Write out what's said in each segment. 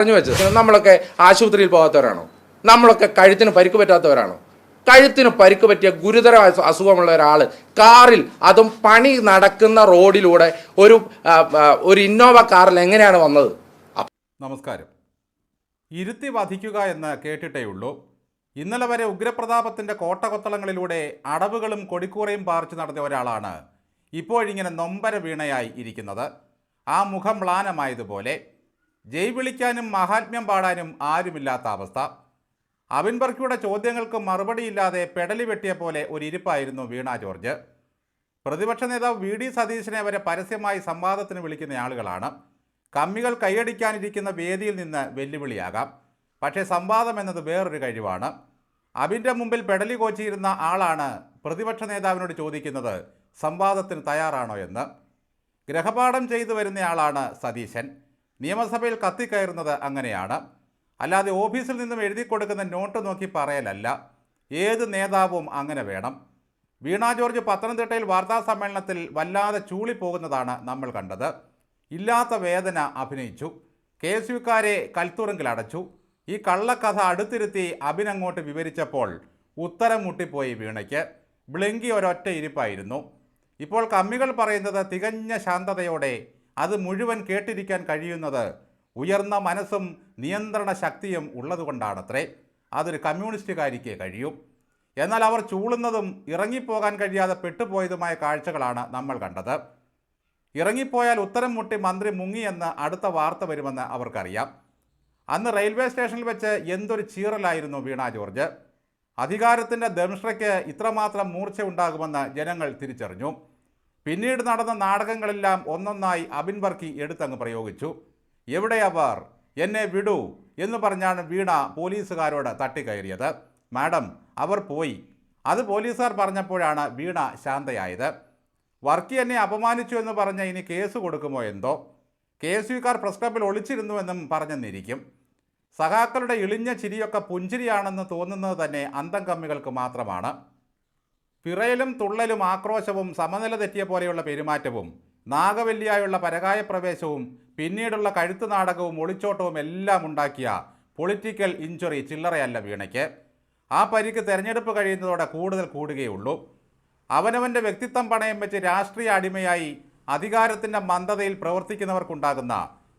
പറഞ്ഞു വെച്ചത് നമ്മളൊക്കെ ആശുപത്രിയിൽ പോകാത്തവരാണോ? നമ്മളൊക്കെ കഴുത്തിന് പരിക്ക് പറ്റാത്തവരാണോ? കഴുത്തിന് പരിക്ക് പറ്റിയ ഗുരുതരമായ അസുഖമുള്ള ഒരാൾ കാറിൽ, അതും പണി നടക്കുന്ന റോഡിലൂടെ ഒരു ഇന്നോവ കാറിൽ എങ്ങനെയാണ് വന്നത്? നമസ്കാരം. ഇരുത്തി വധിക്കുക എന്ന് കേട്ടിട്ടേയുള്ളൂ. ഇന്നലെ വരെ ഉഗ്രപ്രതാപത്തിൻ്റെ കോട്ടകൊത്തളങ്ങളിലൂടെ അടവുകളും കൊടിക്കൂറയും പാർച്ചു നടന്ന ഒരാളാണ് ഇപ്പോഴിങ്ങനെ നൊമ്പര വീണയായി ഇരിക്കുന്നത്. ആ മുഖം മ്ലാനമായതുപോലെ, ജയ് വിളിക്കാനും മഹാത്മ്യം പാടാനും ആരുമില്ലാത്ത അവസ്ഥ. അബിൻ വർക്കിയുടെ ചോദ്യങ്ങൾക്ക് മറുപടിയില്ലാതെ പെടലി വെട്ടിയ പോലെ ഒരു ഇരിപ്പായിരുന്നു വീണ ജോർജ്. പ്രതിപക്ഷ നേതാവ് വി ഡി സതീശനെ വരെ പരസ്യമായി സംവാദത്തിന് വിളിക്കുന്ന ആളുകളാണ്. കമ്മികൾ കൈയടിക്കാനിരിക്കുന്ന വേദിയിൽ നിന്ന് വെല്ലുവിളിയാകാം. പക്ഷേ സംവാദം എന്നത് വേറൊരു കഴിവാണ്. അബിൻ്റെ മുമ്പിൽ പെടലി കോച്ചിയിരുന്ന ആളാണ് പ്രതിപക്ഷ നേതാവിനോട് ചോദിക്കുന്നത് സംവാദത്തിന് തയ്യാറാണോ എന്ന്. ഗ്രഹപാഠം ചെയ്തു വരുന്നയാളാണ് സതീശൻ. നിയമസഭയിൽ കത്തിക്കയറുന്നത് അങ്ങനെയാണ്. അല്ലാതെ ഓഫീസിൽ നിന്നും എഴുതി കൊടുക്കുന്ന നോട്ട് നോക്കി പറയലല്ല. ഏത് നേതാവും അങ്ങനെ വേണം. വീണ ജോർജ് പത്തനംതിട്ടയിൽ വാർത്താ സമ്മേളനത്തിൽ വല്ലാതെ ചൂളിപ്പോകുന്നതാണ് നമ്മൾ കണ്ടത്. ഇല്ലാത്ത വേദന അഭിനയിച്ചു. KSUക്കാരെ കൽത്തുറങ്കിലടച്ചു. ഈ കള്ളക്കഥ അടുത്തിരുത്തി അബിനങ്ങോട്ട് വിവരിച്ചപ്പോൾ ഉത്തരം മുട്ടിപ്പോയി വീണയ്ക്ക്. ബ്ലിങ്കി ഒരൊറ്റ ഇരിപ്പായിരുന്നു. ഇപ്പോൾ കമ്മികൾ പറയുന്നത് തികഞ്ഞ ശാന്തതയോടെ അത് മുഴുവൻ കേട്ടിരിക്കാൻ കഴിയുന്നത് ഉയർന്ന മനസ്സും നിയന്ത്രണ ശക്തിയും ഉള്ളതുകൊണ്ടാണത്രേ. അതൊരു കമ്മ്യൂണിസ്റ്റുകാരിക്ക് കഴിയും. എന്നാൽ അവർ ചൂളുന്നതും ഇറങ്ങിപ്പോകാൻ കഴിയാതെ പെട്ടുപോയതുമായ കാഴ്ചകളാണ് നമ്മൾ കണ്ടത്. ഇറങ്ങിപ്പോയാൽ ഉത്തരം മുട്ടി മന്ത്രി മുങ്ങിയെന്ന് അടുത്ത വാർത്ത വരുമെന്ന് അവർക്കറിയാം. അന്ന് റെയിൽവേ സ്റ്റേഷനിൽ വെച്ച് എന്തൊരു ചീറലായിരുന്നു വീണ ജോർജ്. അധികാരത്തിൻ്റെ ദംഷ്ട്രയ്ക്ക് ഇത്രമാത്രം മൂർച്ച ഉണ്ടാകുമെന്ന് ജനങ്ങൾ തിരിച്ചറിഞ്ഞു. പിന്നീട് നടന്ന നാടകങ്ങളെല്ലാം ഒന്നൊന്നായി അബിൻ വർക്കി എടുത്തങ്ങ് പ്രയോഗിച്ചു. എവിടെ അവർ, എന്നെ വിടൂ എന്ന് പറഞ്ഞാണ് വീണ പോലീസുകാരോട് തട്ടിക്കയറിയത്. മാഡം, അവർ പോയി. അത് പോലീസുകാർ പറഞ്ഞപ്പോഴാണ് വീണ ശാന്തയായത്. വർക്കി എന്നെ അപമാനിച്ചു എന്ന് പറഞ്ഞ് ഇനി കേസ് കൊടുക്കുമോ എന്തോ. KSUക്കാർ പ്രസ് ക്ലബിൽ ഒളിച്ചിരുന്നുവെന്നും പറഞ്ഞെന്നിരിക്കും. സഖാക്കളുടെ ഇളിഞ്ഞ ചിരിയൊക്കെ പുഞ്ചിരിയാണെന്ന് തോന്നുന്നത് തന്നെ അന്തം കമ്മികൾക്ക് മാത്രമാണ്. പിറയലും തുള്ളലും ആക്രോശവും സമനില തെറ്റിയ പോലെയുള്ള പെരുമാറ്റവും നാഗവല്ലിയായുള്ള പരകായ പ്രവേശവും പിന്നീടുള്ള കഴുത്തു നാടകവും ഒളിച്ചോട്ടവും എല്ലാം ഉണ്ടാക്കിയ പൊളിറ്റിക്കൽ ഇഞ്ചുറി ചില്ലറയല്ല വീണയ്ക്ക്. ആ പരിക്ക് തെരഞ്ഞെടുപ്പ് കഴിയുന്നതോടെ കൂടുതൽ കൂടുകയുള്ളൂ. അവനവൻ്റെ വ്യക്തിത്വം പണയം വെച്ച് രാഷ്ട്രീയ അടിമയായി അധികാരത്തിൻ്റെ മന്ദതയിൽ പ്രവർത്തിക്കുന്നവർക്കുണ്ടാകുന്ന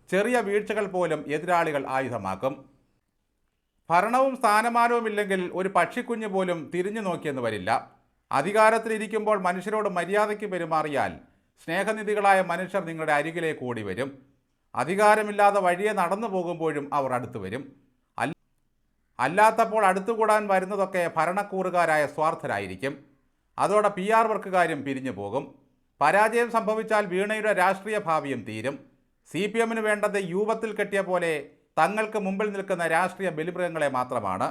ചെറിയ വീഴ്ചകൾ പോലും എതിരാളികൾ ആയുധമാക്കും. ഭരണവും സ്ഥാനമാനവും ഇല്ലെങ്കിൽ ഒരു പക്ഷിക്കുഞ്ഞ് പോലും തിരിഞ്ഞു നോക്കിയെന്ന് വരില്ല. അധികാരത്തിലിരിക്കുമ്പോൾ മനുഷ്യരോട് മര്യാദയ്ക്ക് പെരുമാറിയാൽ സ്നേഹനിധികളായ മനുഷ്യർ നിങ്ങളുടെ അരികിലേക്ക് ഓടി വരും. അധികാരമില്ലാതെ വഴിയെ നടന്നു പോകുമ്പോഴും അവർ അടുത്തു വരും. അല്ലാത്തപ്പോൾ അടുത്തുകൂടാൻ വരുന്നതൊക്കെ ഭരണക്കൂറുകാരായ സ്വാർത്ഥരായിരിക്കും. അതോടെ PR വർക്കുകാരും പിരിഞ്ഞു പോകും. പരാജയം സംഭവിച്ചാൽ വീണയുടെ രാഷ്ട്രീയ ഭാവിയും തീരും. CPMന് വേണ്ടത് യൂപത്തിൽ കെട്ടിയ പോലെ തങ്ങൾക്ക് മുമ്പിൽ നിൽക്കുന്ന രാഷ്ട്രീയ ബലിമൃഗങ്ങളെ മാത്രമാണ്.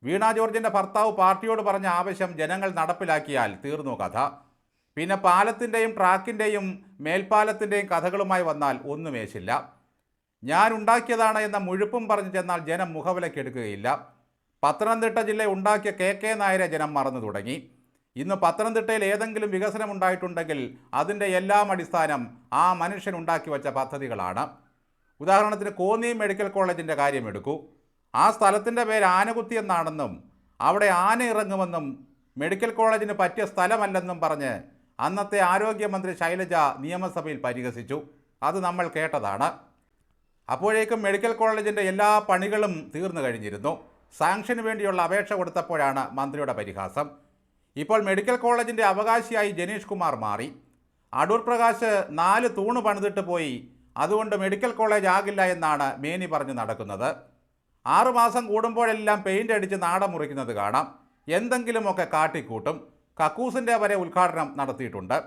വീണ ജോർജിൻ്റെ ഭർത്താവ് പാർട്ടിയോട് പറഞ്ഞ ആവശ്യം ജനങ്ങൾ നടപ്പിലാക്കിയാൽ തീർന്നു കഥ. പിന്നെ പാലത്തിൻ്റെയും ട്രാക്കിൻ്റെയും മേൽപ്പാലത്തിൻ്റെയും കഥകളുമായി വന്നാൽ ഒന്നുമേശില്ല. ഞാൻ ഉണ്ടാക്കിയതാണ് എന്ന മുഴുപ്പും പറഞ്ഞു ചെന്നാൽ ജനം മുഖവിലക്കെടുക്കുകയില്ല. പത്തനംതിട്ട ജില്ല ഉണ്ടാക്കിയ KK നായരെ ജനം മറന്നു തുടങ്ങി. ഇന്ന് പത്തനംതിട്ടയിൽ ഏതെങ്കിലും വികസനം ഉണ്ടായിട്ടുണ്ടെങ്കിൽ അതിൻ്റെ എല്ലാം അടിസ്ഥാനം ആ മനുഷ്യൻ ഉണ്ടാക്കി വച്ച പദ്ധതികളാണ്. ഉദാഹരണത്തിന് കോന്നി മെഡിക്കൽ കോളേജിൻ്റെ കാര്യമെടുക്കൂ. ആ സ്ഥലത്തിൻ്റെ പേര് ആനകുത്തി എന്നാണെന്നും അവിടെ ആന ഇറങ്ങുമെന്നും മെഡിക്കൽ കോളേജിന് പറ്റിയ സ്ഥലമല്ലെന്നും പറഞ്ഞ് അന്നത്തെ ആരോഗ്യമന്ത്രി ശൈലജ നിയമസഭയിൽ പരിഹസിച്ചു. അത് നമ്മൾ കേട്ടതാണ്. അപ്പോഴേക്കും മെഡിക്കൽ കോളേജിൻ്റെ എല്ലാ പണികളും തീർന്നു കഴിഞ്ഞിരുന്നു. സാങ്ഷന് വേണ്ടിയുള്ള അപേക്ഷ കൊടുത്തപ്പോഴാണ് മന്ത്രിയുടെ പരിഹാസം. ഇപ്പോൾ മെഡിക്കൽ കോളേജിൻ്റെ അവകാശിയായി ജനീഷ് കുമാർ മാറി. അടൂർ പ്രകാശ് 4 തൂണ് പണിതിട്ട് പോയി. അതുകൊണ്ട് മെഡിക്കൽ കോളേജ് ആകില്ല എന്നാണ് മേനി പറഞ്ഞു നടക്കുന്നത്. 6 മാസം കൂടുമ്പോഴെല്ലാം പെയിൻ്റ് അടിച്ച് നാടം മുറിക്കുന്നത് കാണാം. എന്തെങ്കിലുമൊക്കെ കാട്ടിക്കൂട്ടും. കക്കൂസിൻ്റെ വരെ ഉദ്ഘാടനം നടത്തിയിട്ടുണ്ട്.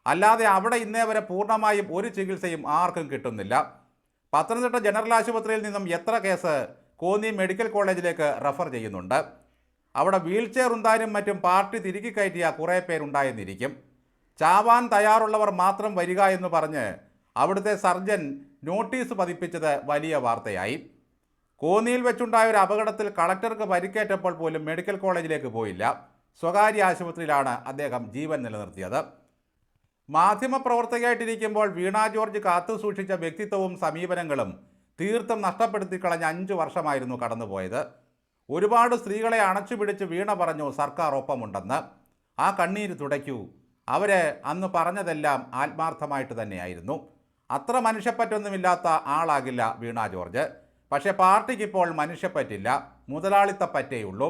അല്ലാതെ അവിടെ ഇന്നേ വരെ പൂർണ്ണമായും ഒരു ചികിത്സയും ആർക്കും കിട്ടുന്നില്ല. പത്തനംതിട്ട ജനറൽ ആശുപത്രിയിൽ നിന്നും എത്ര കേസ് കോന്നി മെഡിക്കൽ കോളേജിലേക്ക് റെഫർ ചെയ്യുന്നുണ്ട്. അവിടെ വീൽ ചെയർ ഉണ്ടാനും മറ്റും പാർട്ടി തിരികെ കയറ്റിയ കുറേ പേരുണ്ടായെന്നിരിക്കും. ചാവാൻ തയ്യാറുള്ളവർ മാത്രം വരിക എന്ന് പറഞ്ഞ് അവിടുത്തെ സർജൻ നോട്ടീസ് പതിപ്പിച്ചത് വലിയ വാർത്തയായി. കോന്നിയിൽ വെച്ചുണ്ടായ ഒരു അപകടത്തിൽ കളക്ടർക്ക് പരിക്കേറ്റപ്പോൾ പോലും മെഡിക്കൽ കോളേജിലേക്ക് പോയില്ല. സ്വകാര്യ ആശുപത്രിയിലാണ് അദ്ദേഹം ജീവൻ നിലനിർത്തിയത്. മാധ്യമപ്രവർത്തകയായിട്ടിരിക്കുമ്പോൾ വീണ ജോർജ് കാത്തു സൂക്ഷിച്ച വ്യക്തിത്വവും സമീപനങ്ങളും തീർത്തും നഷ്ടപ്പെടുത്തി കളഞ്ഞ 5 വർഷമായിരുന്നു കടന്നുപോയത്. ഒരുപാട് സ്ത്രീകളെ അണച്ചുപിടിച്ച് വീണ പറഞ്ഞു സർക്കാർ ഒപ്പമുണ്ടെന്ന്. ആ കണ്ണീര് തുടയ്ക്കൂ. അവർ അന്ന് പറഞ്ഞതെല്ലാം ആത്മാർത്ഥമായിട്ട് തന്നെയായിരുന്നു. അത്ര മനുഷ്യപ്പറ്റൊന്നുമില്ലാത്ത ആളാകില്ല വീണ ജോർജ്. പക്ഷേ പാർട്ടിക്കിപ്പോൾ മനുഷ്യപ്പറ്റില്ല, മുതലാളിത്തപ്പറ്റേയുള്ളൂ.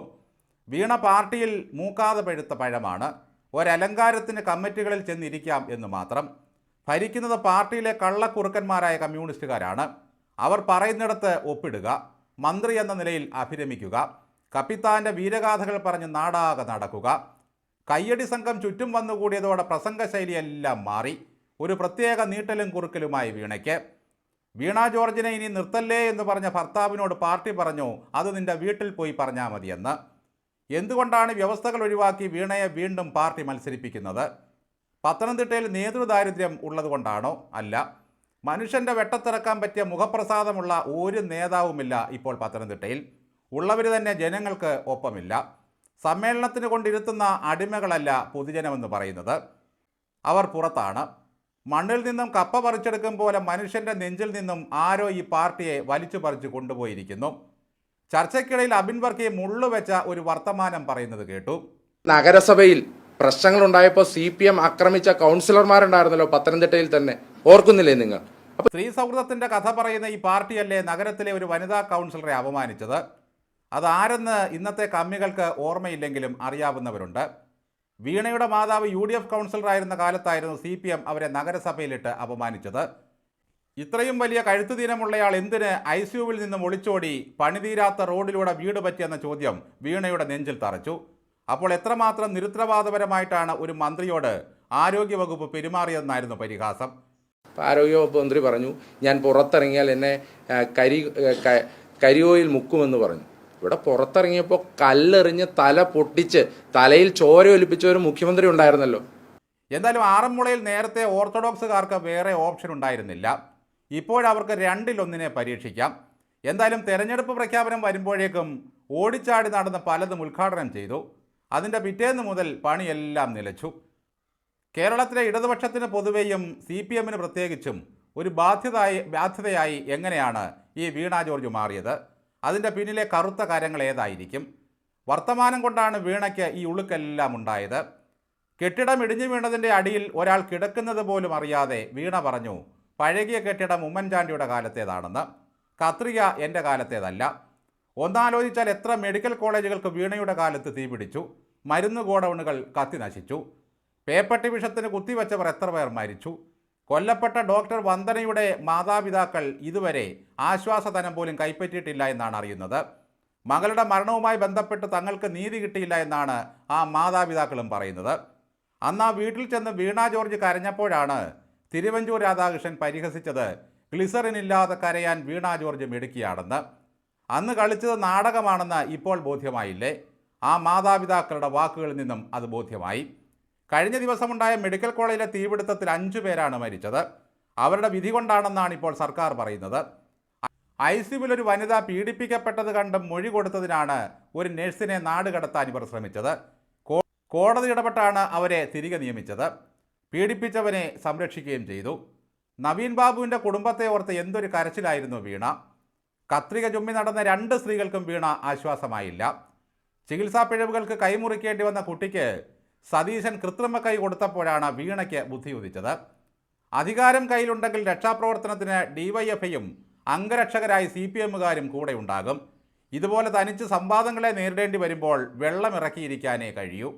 വീണ പാർട്ടിയിൽ മൂക്കാതെ പഴുത്ത പഴമാണ്. ഒരലങ്കാരത്തിന് കമ്മിറ്റികളിൽ ചെന്നിരിക്കാം എന്ന് മാത്രം. ഭരിക്കുന്നത് പാർട്ടിയിലെ കള്ളക്കുറുക്കന്മാരായ കമ്മ്യൂണിസ്റ്റുകാരാണ്. അവർ പറയുന്നിടത്ത് ഒപ്പിടുക, മന്ത്രി എന്ന നിലയിൽ അഭിരമിക്കുക, കപ്പിത്താൻ്റെ വീരഗാഥകൾ പറഞ്ഞ് നാടാകെ നടക്കുക. കയ്യടി സംഘം ചുറ്റും വന്നുകൂടിയതോടെ പ്രസംഗശൈലിയെല്ലാം മാറി. ഒരു പ്രത്യേക നീട്ടലും കുറുക്കലുമായി വീണയ്ക്ക്. വീണ ജോർജിനെ ഇനി നിർത്തല്ലേ എന്ന് പറഞ്ഞ ഭർത്താവിനോട് പാർട്ടി പറഞ്ഞു, അത് നിന്റെ വീട്ടിൽ പോയി പറഞ്ഞാൽ മതിയെന്ന്. എന്തുകൊണ്ടാണ് വ്യവസ്ഥകൾ ഒഴിവാക്കി വീണയെ വീണ്ടും പാർട്ടി മത്സരിപ്പിക്കുന്നത്? പത്തനംതിട്ടയിൽ നേതൃദാരിദ്ര്യം ഉള്ളതുകൊണ്ടാണോ? അല്ല. മനുഷ്യൻ്റെ വെട്ടത്തിറക്കാൻ പറ്റിയ മുഖപ്രസാദമുള്ള ഒരു നേതാവുമില്ല ഇപ്പോൾ പത്തനംതിട്ടയിൽ. ഉള്ളവർ തന്നെ ജനങ്ങൾക്ക് ഒപ്പമില്ല. സമ്മേളനത്തിന് കൊണ്ടിരുത്തുന്ന അടിമകളല്ല പൊതുജനമെന്ന് പറയുന്നത്. അവർ പുറത്താണ്. മണ്ണിൽ നിന്നും കപ്പ പറിച്ചെടുക്കും പോലെ മനുഷ്യൻ്റെ നെഞ്ചിൽ നിന്നും ആരോ ഈ പാർട്ടിയെ വലിച്ചു പറിച്ചു കൊണ്ടുപോയിരിക്കുന്നു. ചർച്ചയ്ക്കിടയിൽ അബിൻ വർക്കി മുള്ളുവെച്ച ഒരു വർത്തമാനം പറയുന്നത് കേട്ടു. നഗരസഭയിൽ പ്രശ്നങ്ങളുണ്ടായപ്പോൾ CPM ആക്രമിച്ച കൗൺസിലർമാരുണ്ടായിരുന്നല്ലോ പത്തനംതിട്ടയിൽ തന്നെ, ഓർക്കുന്നില്ലേ നിങ്ങൾ? സ്ത്രീ സൗഹൃദത്തിൻ്റെ കഥ പറയുന്ന ഈ പാർട്ടിയല്ലേ നഗരത്തിലെ ഒരു വനിതാ കൗൺസിലറെ അപമാനിച്ചത്? അതാരെന്ന് ഇന്നത്തെ കമ്മികൾക്ക് ഓർമ്മയില്ലെങ്കിലും അറിയാവുന്നവരുണ്ട്. വീണയുടെ മാതാവ് UDF കൗൺസിലറായിരുന്ന കാലത്തായിരുന്നു CPM അവരെ നഗരസഭയിലിട്ട് അപമാനിച്ചത്. ഇത്രയും വലിയ കഴുത്തുദീനമുള്ളയാൾ എന്തിന് ICUവിൽ നിന്നും ഒളിച്ചോടി പണിതീരാത്ത റോഡിലൂടെ വീട് പറ്റിയെന്ന ചോദ്യം വീണയുടെ നെഞ്ചിൽ തറച്ചു. അപ്പോൾ എത്രമാത്രം നിരുത്തരവാദപരമായിട്ടാണ് ഒരു മന്ത്രിയോട് ആരോഗ്യവകുപ്പ് പെരുമാറിയതെന്നായിരുന്നു പരിഹാസം. ആരോഗ്യവകുപ്പ് മന്ത്രി പറഞ്ഞു, ഞാൻ പുറത്തിറങ്ങിയാൽ എന്നെ കരിയോയിൽ മുക്കുമെന്ന് പറഞ്ഞു. ഇവിടെ പുറത്തിറങ്ങിയപ്പോൾ കല്ലെറിഞ്ഞ് തല പൊട്ടിച്ച് തലയിൽ ചോര ഒലിപ്പിച്ച ഒരു മുഖ്യമന്ത്രി ഉണ്ടായിരുന്നല്ലോ. എന്തായാലും ആറന്മുളയിൽ നേരത്തെ ഓർത്തഡോക്സുകാർക്ക് വേറെ ഓപ്ഷൻ ഉണ്ടായിരുന്നില്ല. ഇപ്പോഴവർക്ക് 2-1 പരീക്ഷിക്കാം. എന്തായാലും തെരഞ്ഞെടുപ്പ് പ്രഖ്യാപനം വരുമ്പോഴേക്കും ഓടിച്ചാടി നടന്ന് പലതും ഉദ്ഘാടനം ചെയ്തു. അതിൻ്റെ പിറ്റേന്ന് മുതൽ പണിയെല്ലാം നിലച്ചു. കേരളത്തിലെ ഇടതുപക്ഷത്തിന് പൊതുവെയും CPMന് പ്രത്യേകിച്ചും ഒരു ബാധ്യതയായി എങ്ങനെയാണ് ഈ വീണ ജോർജ് മാറിയത്? അതിൻ്റെ പിന്നിലെ കറുത്ത കാര്യങ്ങൾ ഏതായിരിക്കും? വർത്തമാനം കൊണ്ടാണ് വീണയ്ക്ക് ഈ ഉളുക്കെല്ലാം ഉണ്ടായത്. കെട്ടിടം ഇടിഞ്ഞു വീണതിൻ്റെ അടിയിൽ ഒരാൾ കിടക്കുന്നത് പോലും അറിയാതെ വീണ പറഞ്ഞു, പഴകിയ കെട്ടിടം ഉമ്മൻചാണ്ടിയുടെ കാലത്തേതാണെന്ന്. കത്രിക എൻ്റെ കാലത്തേതല്ല. ഒന്നാലോചിച്ചാൽ എത്ര മെഡിക്കൽ കോളേജുകൾക്ക് വീണയുടെ കാലത്ത് തീപിടിച്ചു, മരുന്ന് ഗോഡൗണുകൾ കത്തി നശിച്ചു, പേപ്പട്ടി വിഷത്തിന് കുത്തിവെച്ചവർ എത്ര പേർ മരിച്ചു. കൊല്ലപ്പെട്ട ഡോക്ടർ വന്ദനയുടെ മാതാപിതാക്കൾ ഇതുവരെ ആശ്വാസധനം പോലും കൈപ്പറ്റിയിട്ടില്ല എന്നാണ് അറിയുന്നത്. മകളുടെ മരണവുമായി ബന്ധപ്പെട്ട് തങ്ങൾക്ക് നീതി കിട്ടിയില്ല എന്നാണ് ആ മാതാപിതാക്കളും പറയുന്നത്. അന്ന് ആ വീട്ടിൽ ചെന്ന് വീണ ജോർജ് കരഞ്ഞപ്പോഴാണ് തിരുവഞ്ചൂർ രാധാകൃഷ്ണൻ പരിഹസിച്ചത് ഗ്ലിസറിൻ ഇല്ലാതെ കരയാൻ വീണ ജോർജ് മിടുക്കിയാണെന്ന്. അന്ന് കളിച്ചത് നാടകമാണെന്ന് ഇപ്പോൾ ബോധ്യമായില്ലേ? ആ മാതാപിതാക്കളുടെ വാക്കുകളിൽ നിന്നും അത് ബോധ്യമായി. കഴിഞ്ഞ ദിവസമുണ്ടായ മെഡിക്കൽ കോളേജിലെ തീപിടുത്തത്തിൽ 5 പേരാണ് മരിച്ചത്. അവരുടെ വിധി കൊണ്ടാണെന്നാണ് ഇപ്പോൾ സർക്കാർ പറയുന്നത്. ICUവിൽ ഒരു വനിത പീഡിപ്പിക്കപ്പെട്ടത് കണ്ട് മൊഴി കൊടുത്തതിനാണ് ഒരു നഴ്സിനെ നാട് കടത്താൻ ഇവർ ശ്രമിച്ചത്. കോടതി ഇടപെട്ടാണ് അവരെ തിരികെ നിയമിച്ചത്. പീഡിപ്പിച്ചവനെ സംരക്ഷിക്കുകയും ചെയ്തു. നവീൻ ബാബുവിൻ്റെ കുടുംബത്തെ ഓർത്ത് എന്തൊരു കരച്ചിലായിരുന്നു വീണ. കത്രിക ചുമ്മി നടന്ന 2 സ്ത്രീകൾക്കും വീണ ആശ്വാസമായില്ല. ചികിത്സാ പിഴവുകൾക്ക് കൈമുറിക്കേണ്ടി വന്ന കുട്ടിക്ക് സതീശൻ കൃത്രിമ കൈ കൊടുത്തപ്പോഴാണ് വീണയ്ക്ക് ബുദ്ധി ഉദിച്ചത്. അധികാരം കയ്യിലുണ്ടെങ്കിൽ രക്ഷാപ്രവർത്തനത്തിന് DYFIയും അംഗരക്ഷകരായി CPMകാരും കൂടെ ഉണ്ടാകും. ഇതുപോലെ തനിച്ച് സംവാദങ്ങളെ നേരിടേണ്ടി വരുമ്പോൾ വെള്ളമിറക്കിയിരിക്കാനേ കഴിയൂ.